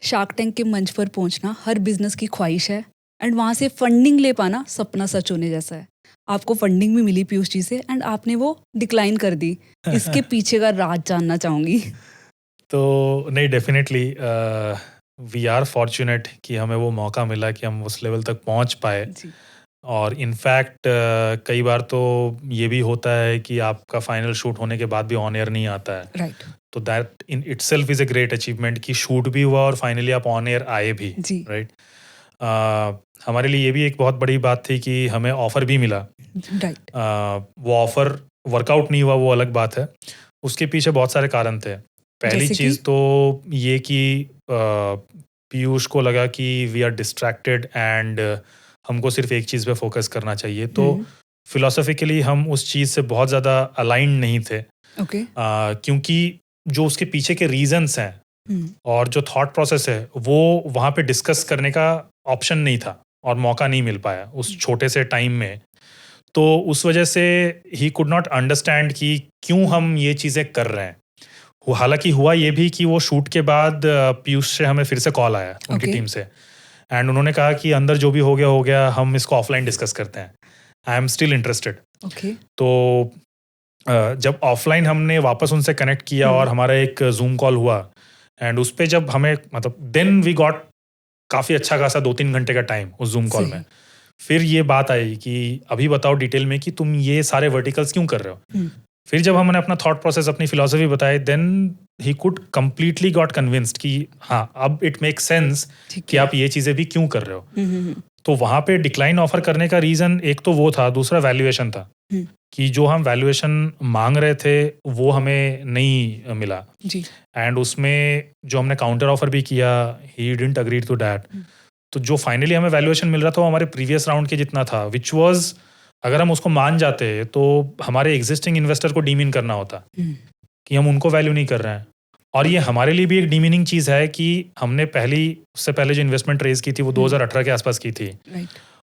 Shark tank के मंच पर पहुंचना हर बिजनेस की ख्वाहिश है एंड वहाँ से फंडिंग ले पाना सपना सच होने जैसा है। आपको फंडिंग भी मिली पीयूष जी से एंड आपने वो डिक्लाइन कर दी। इसके पीछे का राज जानना चाहूंगी। तो नहीं, डेफिनेटली वी आर फॉर्चुनेट कि हमें वो मौका मिला कि हम उस लेवल तक पहुंच पाए। जी। और इनफैक्ट कई बार तो ये भी होता है कि आपका फाइनल शूट होने के बाद भी ऑन एयर नहीं आता है। राइट। तो that in itself is a great achievement कि शूट भी हुआ और फाइनली आप ऑन एयर आए भी। जी। राइट। हमारे लिए ये भी एक बहुत बड़ी बात थी कि हमें ऑफ़र भी मिला। राइट। वो ऑफ़र वर्कआउट नहीं हुआ वो अलग बात है। उसके पीछे बहुत सारे कारण थे। पहली जैसे चीज़ कि? तो ये कि पीयूष को लगा कि वी आर डिस्ट्रैक्टेड एंड हमको सिर्फ एक चीज़ पे फोकस करना चाहिए। तो फिलोसफिकली हम उस चीज़ से बहुत ज़्यादा अलाइंड नहीं थे। ओके। क्योंकि जो उसके पीछे के रीजंस हैं और जो थॉट प्रोसेस है वो वहाँ पे डिस्कस करने का ऑप्शन नहीं था और मौका नहीं मिल पाया उस छोटे से टाइम में। तो उस वजह से ही कुड नॉट अंडरस्टैंड कि क्यों हम ये चीज़ें कर रहे हैं। हालांकि हुआ ये भी कि वो शूट के बाद पीयूष से हमें फिर से कॉल आया उनकी Okay. टीम से एंड उन्होंने कहा कि अंदर जो भी हो गया हम इसको ऑफलाइन डिस्कस करते हैं। I am still interested. Okay. तो जब ऑफलाइन हमने वापस उनसे कनेक्ट किया और हमारा एक जूम कॉल हुआ एंड उस पे जब हमें मतलब देन वी गॉट काफ़ी अच्छा खासा 2-3 घंटे का टाइम उस जूम कॉल में। फिर ये बात आई कि अभी बताओ डिटेल में कि तुम ये सारे वर्टिकल्स क्यों कर रहे हो। फिर जब हमने अपना थॉट प्रोसेस अपनी फिलॉसफी बताई then he could completely got convinced कि हाँ अब इट मेक सेंस कि आप ये चीज़ें भी क्यों कर रहे हो। तो वहाँ पे डिक्लाइन ऑफर करने का रीज़न एक तो वो था, दूसरा वैल्यूएशन था कि जो हम वैल्यूएशन मांग रहे थे वो हमें नहीं मिला जी। एंड उसमें जो हमने काउंटर ऑफर भी किया he didn't agree to that. तो जो फाइनली हमें वैल्यूएशन मिल रहा था वो हमारे प्रीवियस राउंड के जितना था, विच वाज अगर हम उसको मान जाते तो हमारे एग्जिस्टिंग इन्वेस्टर को डीमीन करना होता कि हम उनको वैल्यू नहीं कर रहे हैं। और ये हमारे लिए भी एक डीमीनिंग चीज़ है कि हमने उससे पहले जो इन्वेस्टमेंट रेज की थी वो 2018 के आसपास की थी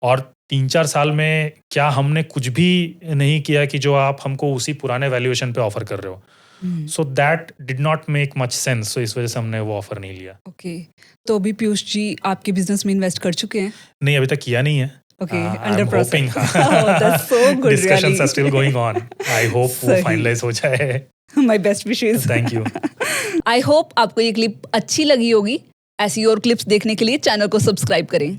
और 3-4 साल में क्या हमने कुछ भी नहीं किया कि जो आप हमको उसी पुराने वैल्यूएशन पे ऑफर कर रहे हो। So that did not make much sense. So इस वजह से हमने वो ऑफर नहीं लिया। ओके। तो अभी पीयूष जी आपके बिजनेस में इन्वेस्ट कर चुके हैं? नहीं, अभी तक किया नहीं है। Okay, I'm under hoping. process. Oh, that's so good, Discussions really. are still going on. I hope वो सही। finalize हो जाए। My best wishes. Thank you. I hope आपको ये क्लिप अच्छी लगी होगी। ऐसी और क्लिप्स देखने के लिए चैनल को सब्सक्राइब करें।